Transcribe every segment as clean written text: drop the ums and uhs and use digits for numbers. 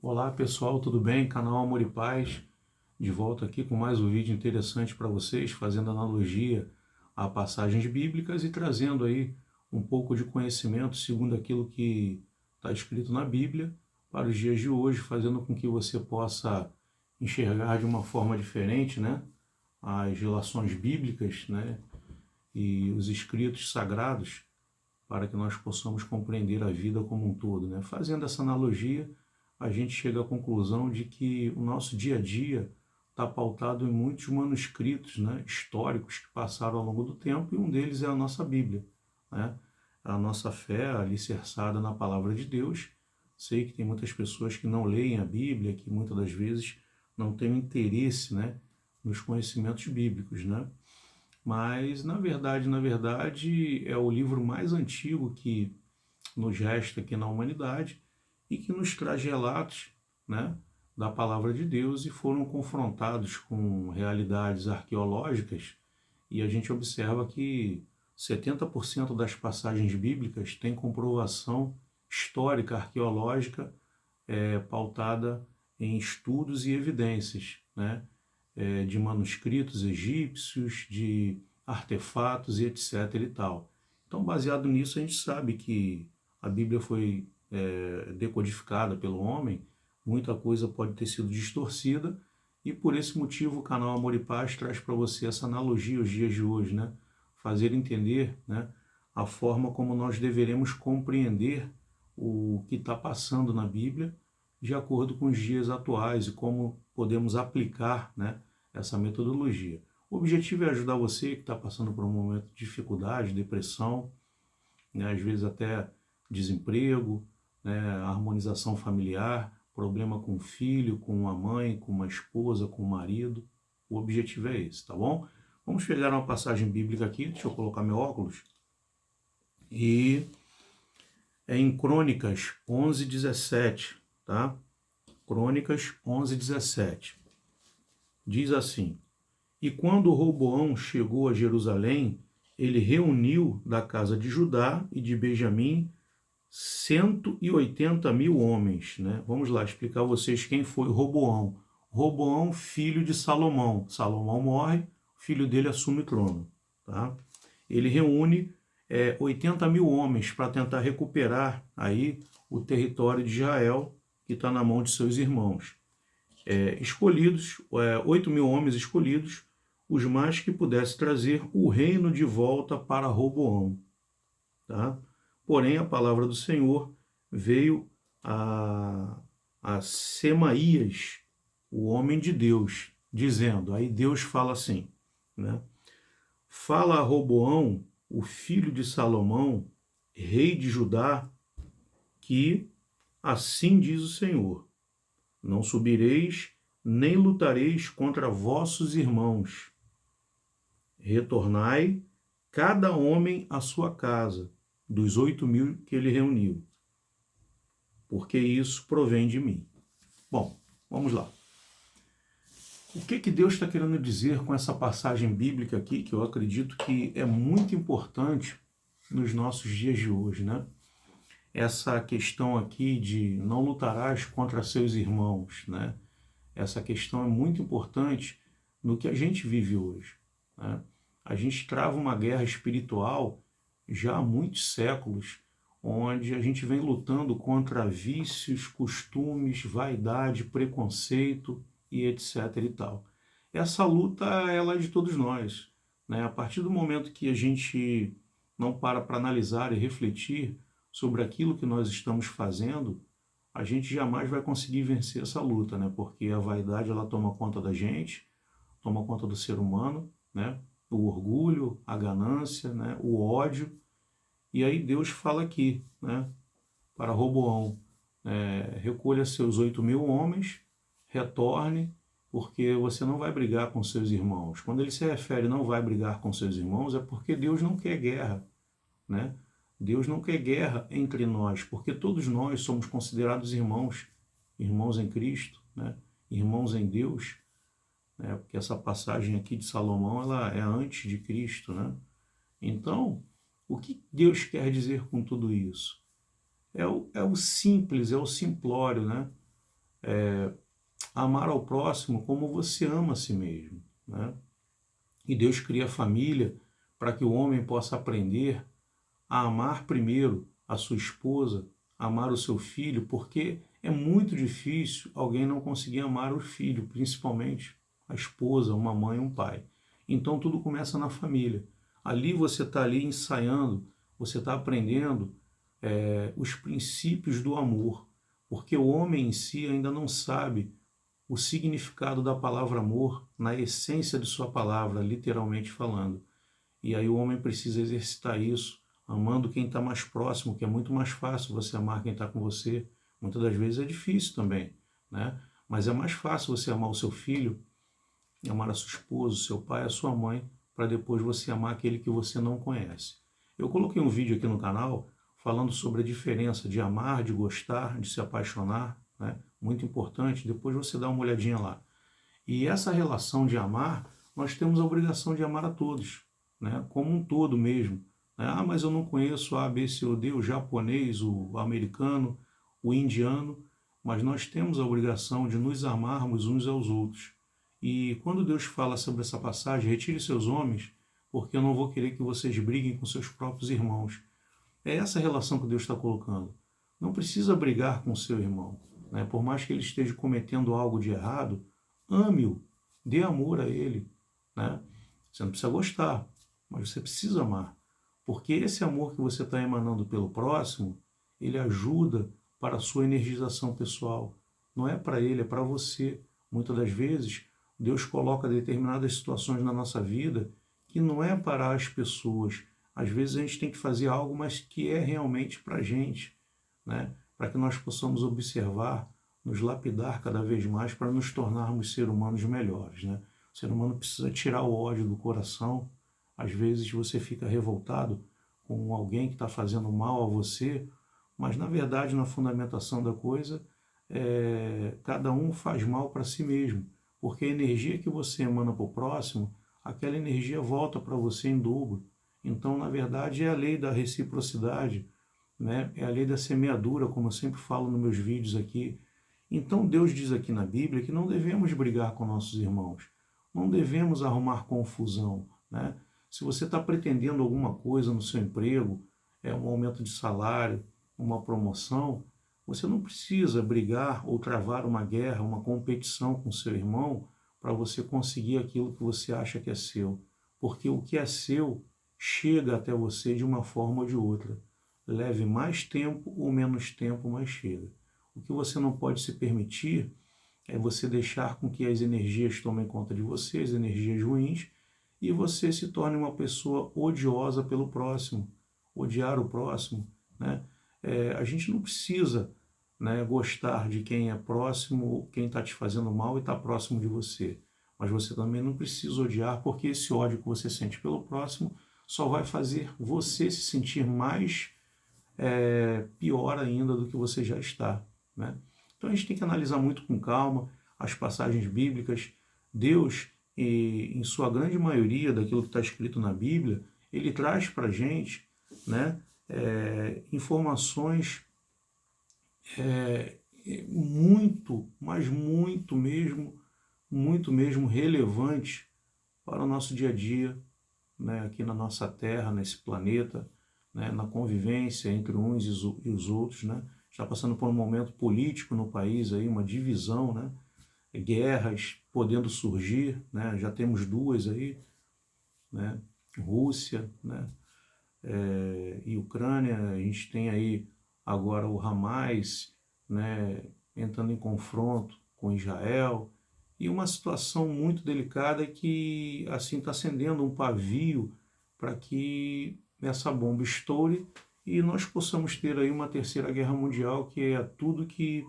Olá pessoal, tudo bem? Canal Amor e Paz, de volta aqui com mais um vídeo interessante para vocês, fazendo analogia a passagens bíblicas e trazendo aí um pouco de conhecimento segundo aquilo que está escrito na Bíblia para os dias de hoje, fazendo com que você possa enxergar de uma forma diferente, né, as relações bíblicas, né, e os escritos sagrados para que nós possamos compreender a vida como um todo, né? Fazendo essa analogia, a gente chega à conclusão de que o nosso dia a dia está pautado em muitos manuscritos, né, históricos que passaram ao longo do tempo, e um deles é a nossa Bíblia, né? A nossa fé alicerçada na palavra de Deus. Sei que tem muitas pessoas que não leem a Bíblia, que muitas das vezes não têm interesse, né, nos conhecimentos bíblicos, né? Mas, na verdade, é o livro mais antigo que nos resta aqui na humanidade e que nos traz relatos, né, da palavra de Deus e foram confrontados com realidades arqueológicas, e a gente observa que 70% das passagens bíblicas têm comprovação histórica, arqueológica, pautada em estudos e evidências, né, de manuscritos egípcios, de artefatos e etc. e tal. Então, baseado nisso, a gente sabe que a Bíblia foi decodificada pelo homem, muita coisa pode ter sido distorcida, e por esse motivo o canal Amor e Paz traz para você essa analogia aos dias de hoje, né? Fazer entender, né, a forma como nós deveremos compreender o que está passando na Bíblia de acordo com os dias atuais e como podemos aplicar, né, essa metodologia. O objetivo é ajudar você que está passando por um momento de dificuldade, depressão, né, às vezes até desemprego, né, harmonização familiar, problema com o filho, com a mãe, com uma esposa, com o marido. O objetivo é esse, tá bom? Vamos pegar uma passagem bíblica aqui, deixa eu colocar meu óculos. E é em Crônicas 11:17, tá? Crônicas 11:17. Diz assim: E quando Roboão chegou a Jerusalém, ele reuniu da casa de Judá e de Benjamim 180.000 homens, né? Vamos lá explicar a vocês quem foi Roboão. Roboão, filho de Salomão. Salomão morre, o filho dele assume o trono, tá? Ele reúne 80.000 homens para tentar recuperar aí o território de Israel, que está na mão de seus irmãos. Escolhidos, 8.000 homens escolhidos, os mais que pudessem trazer o reino de volta para Roboão. Tá? Porém, a palavra do Senhor veio a Semaías, o homem de Deus, dizendo, aí Deus fala assim, né? Fala a Roboão, o filho de Salomão, rei de Judá, que assim diz o Senhor: não subireis, nem lutareis contra vossos irmãos. Retornai, cada homem à sua casa, dos 8.000 que ele reuniu, porque isso provém de mim. Bom, vamos lá. O que Deus está querendo dizer com essa passagem bíblica aqui, que eu acredito que é muito importante nos nossos dias de hoje, né? Essa questão aqui de não lutarás contra seus irmãos, né? Essa questão é muito importante no que a gente vive hoje, né? A gente trava uma guerra espiritual já há muitos séculos, onde a gente vem lutando contra vícios, costumes, vaidade, preconceito e etc. e tal. Essa luta, ela é de todos nós, né? A partir do momento que a gente não para analisar e refletir sobre aquilo que nós estamos fazendo, a gente jamais vai conseguir vencer essa luta, né? Porque a vaidade, ela toma conta da gente, toma conta do ser humano, né? O orgulho, a ganância, né? O ódio. E aí Deus fala aqui, né? Para Roboão, recolha seus 8.000 homens, retorne, porque você não vai brigar com seus irmãos. Quando ele se refere não vai brigar com seus irmãos, é porque Deus não quer guerra, né? Deus não quer guerra entre nós, porque todos nós somos considerados irmãos, irmãos em Cristo, né? Irmãos em Deus, né? Porque essa passagem aqui de Salomão, ela é antes de Cristo, né? Então, o que Deus quer dizer com tudo isso? É o simples, é o simplório, né? amar ao próximo como você ama a si mesmo, né? E Deus cria a família para que o homem possa aprender a amar primeiro a sua esposa, amar o seu filho, porque é muito difícil alguém não conseguir amar o filho, principalmente a esposa, uma mãe, um pai. Então tudo começa na família. Ali você está ali ensaiando, você está aprendendo os princípios do amor, porque o homem em si ainda não sabe o significado da palavra amor na essência de sua palavra, literalmente falando. E aí o homem precisa exercitar isso, amando quem está mais próximo, que é muito mais fácil você amar quem está com você. Muitas das vezes é difícil também, né? Mas é mais fácil você amar o seu filho, amar a sua esposa, o seu pai, a sua mãe, para depois você amar aquele que você não conhece. Eu coloquei um vídeo aqui no canal falando sobre a diferença de amar, de gostar, de se apaixonar, né? Muito importante, depois você dá uma olhadinha lá. E essa relação de amar, nós temos a obrigação de amar a todos, né? Como um todo mesmo. Né? Ah, mas eu não conheço A, B, C ou D, o japonês, o americano, o indiano, mas nós temos a obrigação de nos amarmos uns aos outros. E quando Deus fala sobre essa passagem, retire seus homens, porque eu não vou querer que vocês briguem com seus próprios irmãos. É essa relação que Deus está colocando. Não precisa brigar com o seu irmão, né? Por mais que ele esteja cometendo algo de errado, ame-o, dê amor a ele, né? Você não precisa gostar, mas você precisa amar, porque esse amor que você está emanando pelo próximo, ele ajuda para a sua energização pessoal. Não é para ele, é para você. Muitas das vezes, Deus coloca determinadas situações na nossa vida que não é para as pessoas. Às vezes a gente tem que fazer algo, mas que é realmente para a gente, né? Para que nós possamos observar, nos lapidar cada vez mais para nos tornarmos seres humanos melhores, né? O ser humano precisa tirar o ódio do coração. Às vezes você fica revoltado com alguém que está fazendo mal a você, mas na verdade, na fundamentação da coisa, cada um faz mal para si mesmo, porque a energia que você emana para o próximo, aquela energia volta para você em dobro. Então, na verdade, é a lei da reciprocidade, né? É a lei da semeadura, como eu sempre falo nos meus vídeos aqui. Então, Deus diz aqui na Bíblia que não devemos brigar com nossos irmãos, não devemos arrumar confusão, né? Se você está pretendendo alguma coisa no seu emprego, um aumento de salário, uma promoção, você não precisa brigar ou travar uma guerra, uma competição com seu irmão para você conseguir aquilo que você acha que é seu. Porque o que é seu chega até você de uma forma ou de outra. Leve mais tempo ou menos tempo, mas chega. O que você não pode se permitir é você deixar com que as energias tomem conta de você, as energias ruins, e você se torne uma pessoa odiosa pelo próximo, odiar o próximo, né? A gente não precisa, né, gostar de quem é próximo, quem está te fazendo mal e está próximo de você, mas você também não precisa odiar, porque esse ódio que você sente pelo próximo só vai fazer você se sentir mais pior ainda do que você já está, né? Então a gente tem que analisar muito com calma as passagens bíblicas. Deus, em sua grande maioria daquilo que está escrito na Bíblia, ele traz para a gente, né, informações muito, mas muito mesmo relevantes para o nosso dia a dia, né, aqui na nossa Terra, nesse planeta, né, na convivência entre uns e os outros, né? Está passando por um momento político no país, aí, uma divisão, né? Guerras podendo surgir, né? Já temos duas aí, né? Rússia, né? E Ucrânia. A gente tem aí agora o Hamas, né? Entrando em confronto com Israel, e uma situação muito delicada que assim está acendendo um pavio para que essa bomba estoure e nós possamos ter aí uma terceira guerra mundial, que é tudo que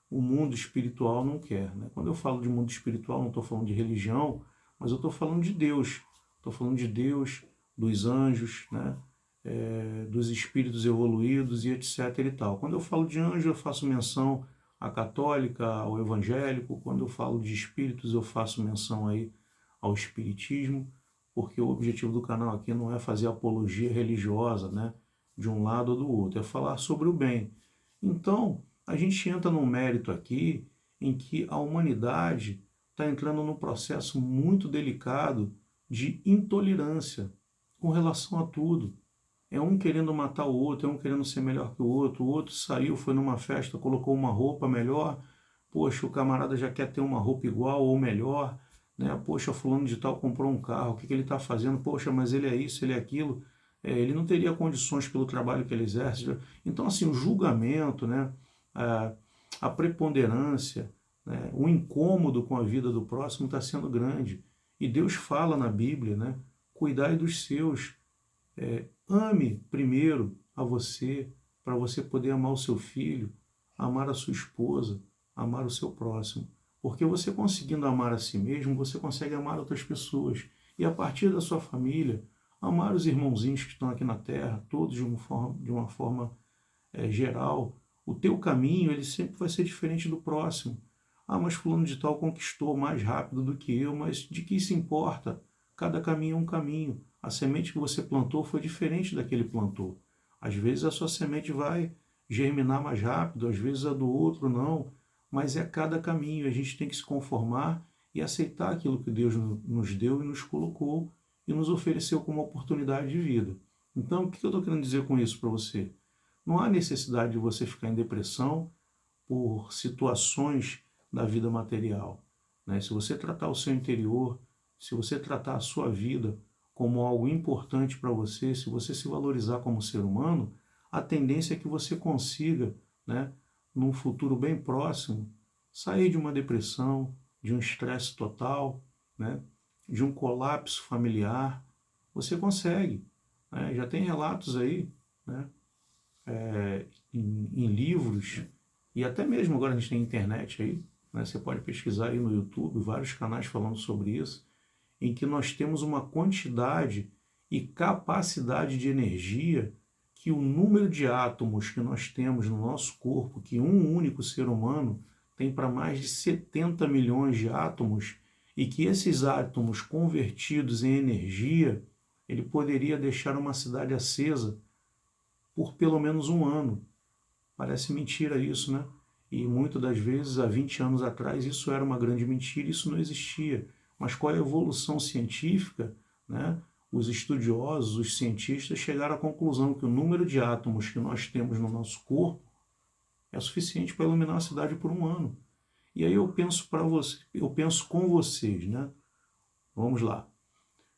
o mundo espiritual não quer, né? Quando eu falo de mundo espiritual, não estou falando de religião, mas eu estou falando de Deus. Estou falando de Deus, dos anjos, né? Dos espíritos evoluídos e etc. e tal. Quando eu falo de anjo, eu faço menção à católica, ao evangélico. Quando eu falo de espíritos, eu faço menção aí ao espiritismo, porque o objetivo do canal aqui não é fazer apologia religiosa, né, de um lado ou do outro, é falar sobre o bem. Então, a gente entra num mérito aqui em que a humanidade está entrando num processo muito delicado de intolerância com relação a tudo. É um querendo matar o outro, é um querendo ser melhor que o outro saiu, foi numa festa, colocou uma roupa melhor, poxa, o camarada já quer ter uma roupa igual ou melhor, né? Poxa, fulano de tal comprou um carro, o que ele está fazendo? Poxa, mas ele é isso, ele é aquilo. Ele não teria condições pelo trabalho que ele exerce. Então, assim, o julgamento, né? A preponderância, né? O incômodo com a vida do próximo está sendo grande. E Deus fala na Bíblia, né? Cuidai dos seus. Ame primeiro a você, para você poder amar o seu filho, amar a sua esposa, amar o seu próximo. Porque você conseguindo amar a si mesmo, você consegue amar outras pessoas. E a partir da sua família, amar os irmãozinhos que estão aqui na terra, todos de uma forma geral. O teu caminho, ele sempre vai ser diferente do próximo. Ah, mas fulano de tal conquistou mais rápido do que eu, mas de que isso importa? Cada caminho é um caminho. A semente que você plantou foi diferente da que ele plantou. Às vezes a sua semente vai germinar mais rápido, às vezes a do outro não, mas é cada caminho. A gente tem que se conformar e aceitar aquilo que Deus nos deu e nos colocou e nos ofereceu como oportunidade de vida. Então, o que eu estou querendo dizer com isso para você? Não há necessidade de você ficar em depressão por situações da vida material, né? Se você tratar o seu interior, se você tratar a sua vida como algo importante para você, se você se valorizar como ser humano, a tendência é que você consiga, né, num futuro bem próximo, sair de uma depressão, de um estresse total, né, de um colapso familiar. Você consegue, né? Já tem relatos aí, né, em livros, e até mesmo agora a gente tem internet aí, né, você pode pesquisar aí no YouTube, vários canais falando sobre isso, em que nós temos uma quantidade e capacidade de energia que o número de átomos que nós temos no nosso corpo, que um único ser humano tem para mais de 70 milhões de átomos, e que esses átomos convertidos em energia, ele poderia deixar uma cidade acesa por pelo menos um ano. Parece mentira isso, né? E muitas das vezes, há 20 anos atrás, isso era uma grande mentira, isso não existia. Mas com a evolução científica, né, os estudiosos, os cientistas chegaram à conclusão que o número de átomos que nós temos no nosso corpo é suficiente para iluminar a cidade por um ano. E aí eu penso para você, eu penso com vocês, né? Vamos lá.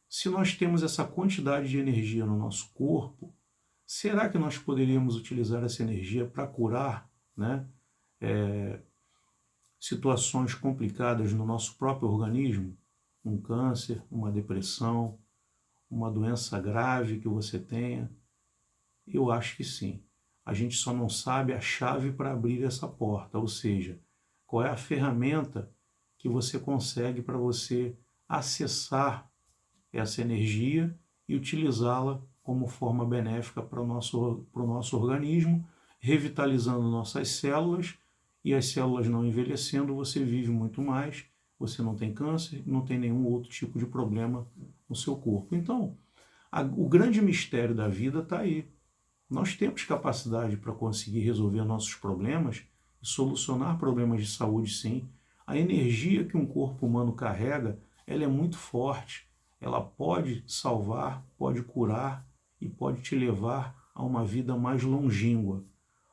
Se nós temos essa quantidade de energia no nosso corpo, será que nós poderíamos utilizar essa energia para curar, né, situações complicadas no nosso próprio organismo? Um câncer, uma depressão, uma doença grave que você tenha? Eu acho que sim. A gente só não sabe a chave para abrir essa porta, ou seja, qual é a ferramenta que você consegue para você acessar essa energia e utilizá-la como forma benéfica para o nosso organismo, revitalizando nossas células, e as células não envelhecendo, você vive muito mais, você não tem câncer, não tem nenhum outro tipo de problema no seu corpo. Então, o grande mistério da vida está aí. Nós temos capacidade para conseguir resolver nossos problemas e solucionar problemas de saúde, sim. A energia que um corpo humano carrega, ela é muito forte. Ela pode salvar, pode curar e pode te levar a uma vida mais longínqua.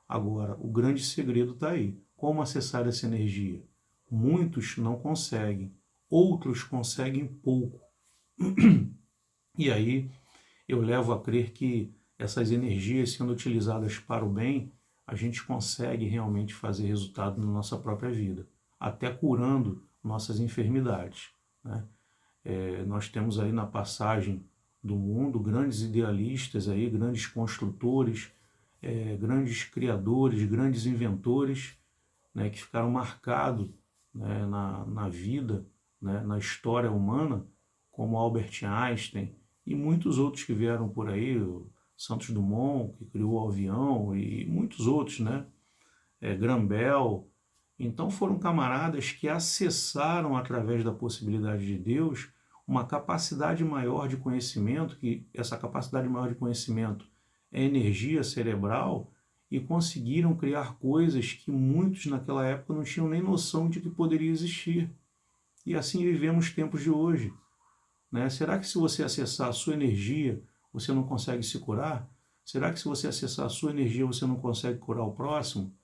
Agora, o grande segredo está aí. Como acessar essa energia? Muitos não conseguem, outros conseguem pouco. E aí eu levo a crer que essas energias sendo utilizadas para o bem, a gente consegue realmente fazer resultado na nossa própria vida, até curando nossas enfermidades, né? Nós temos aí na passagem do mundo grandes idealistas, aí, grandes construtores, grandes criadores, grandes inventores, né, que ficaram marcados, né, na vida, né, na história humana, como Albert Einstein e muitos outros que vieram por aí, o Santos Dumont, que criou o avião, e muitos outros, né? Graham Bell. Então foram camaradas que acessaram, através da possibilidade de Deus, uma capacidade maior de conhecimento, que essa capacidade maior de conhecimento é energia cerebral, e conseguiram criar coisas que muitos naquela época não tinham nem noção de que poderia existir. E assim vivemos tempos de hoje. Né? Será que se você acessar a sua energia, você não consegue se curar? Será que se você acessar a sua energia, você não consegue curar o próximo?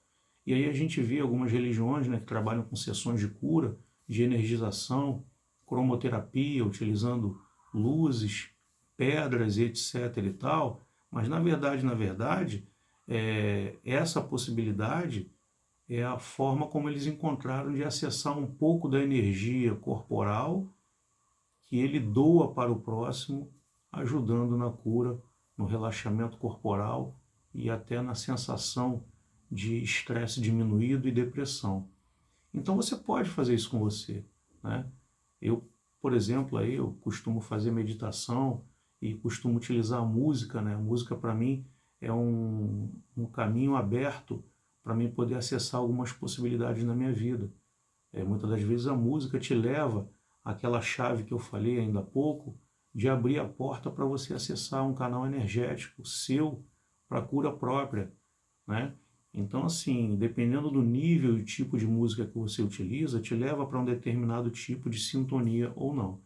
E aí a gente vê algumas religiões, né, que trabalham com sessões de cura, de energização, cromoterapia, utilizando luzes, pedras, etc. e tal. Mas na verdade, essa possibilidade é a forma como eles encontraram de acessar um pouco da energia corporal que ele doa para o próximo, ajudando na cura, no relaxamento corporal e até na sensação de estresse diminuído e depressão. Então você pode fazer isso com você, né? Eu, por exemplo, aí eu costumo fazer meditação e costumo utilizar a música, né? A música para mim é um caminho aberto para mim poder acessar algumas possibilidades na minha vida. Muitas das vezes a música te leva àquela chave que eu falei ainda há pouco, de abrir a porta para você acessar um canal energético seu para cura própria, né? Então, assim, dependendo do nível e tipo de música que você utiliza, te leva para um determinado tipo de sintonia ou não.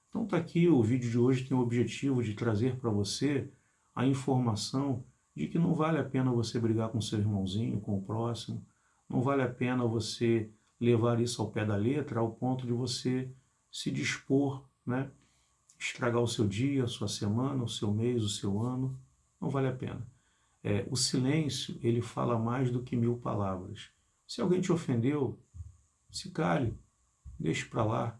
Então tá aqui, o vídeo de hoje tem o objetivo de trazer para você a informação de que não vale a pena você brigar com seu irmãozinho, com o próximo, não vale a pena você levar isso ao pé da letra, ao ponto de você se dispor, né? Estragar o seu dia, a sua semana, o seu mês, o seu ano, não vale a pena. O silêncio, ele fala mais do que 1000 palavras. Se alguém te ofendeu, se cale, deixe para lá.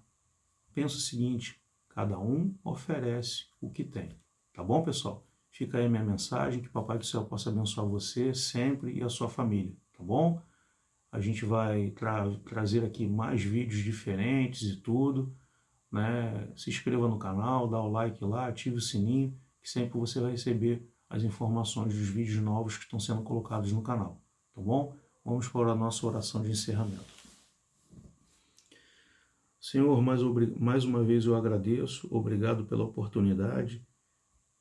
Pensa o seguinte, cada um oferece o que tem. Tá bom, pessoal? Fica aí a minha mensagem, que o Papai do Céu possa abençoar você sempre e a sua família, tá bom? A gente vai trazer aqui mais vídeos diferentes e tudo, né? Se inscreva no canal, dá o like lá, ative o sininho, que sempre você vai receber as informações dos vídeos novos que estão sendo colocados no canal, tá bom? Vamos para a nossa oração de encerramento. Senhor, mais uma vez eu agradeço, obrigado pela oportunidade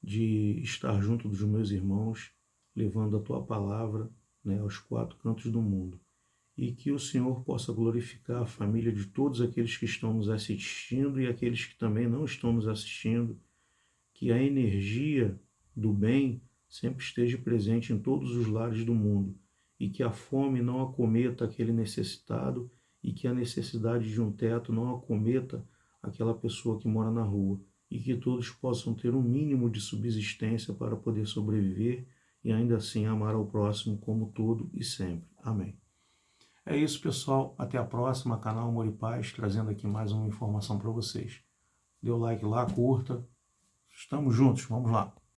de estar junto dos meus irmãos, levando a Tua palavra, né, aos 4 cantos do mundo. E que o Senhor possa glorificar a família de todos aqueles que estão nos assistindo e aqueles que também não estão nos assistindo, que a energia do bem sempre esteja presente em todos os lares do mundo e que a fome não acometa aquele necessitado e que a necessidade de um teto não acometa aquela pessoa que mora na rua e que todos possam ter um mínimo de subsistência para poder sobreviver e ainda assim amar ao próximo como todo e sempre. Amém. É isso, pessoal. Até a próxima. Canal Amor e Paz, trazendo aqui mais uma informação para vocês. Dê o like lá, curta. Estamos juntos. Vamos lá.